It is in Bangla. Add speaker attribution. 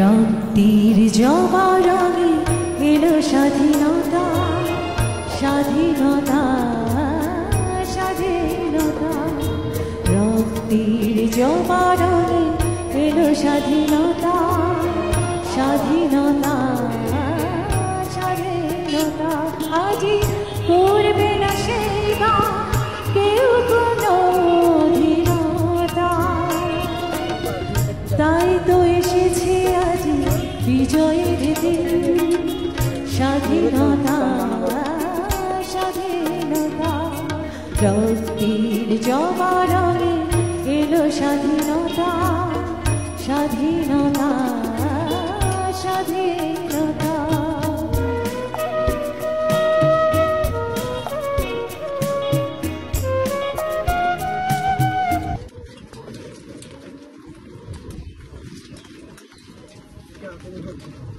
Speaker 1: রক্তির জবা রঙে এলো স্বাধীনতা, স্বাধীনতা, স্বাধীনতা। রক্তির জবা রঙে এলো স্বাধীনতা, স্বাধীনতা, স্বাধীনতা। আজি করবে না সেই গান কেউ কোনো অধীনতা, তাই তো এসেছে আজি বিজয়ের দিন। স্বাধীনতা, স্বাধীনতা। রক্তির জবা রঙে এলো স্বাধীনতা, স্বাধীনতা, স্বাধীনতা।
Speaker 2: Yeah.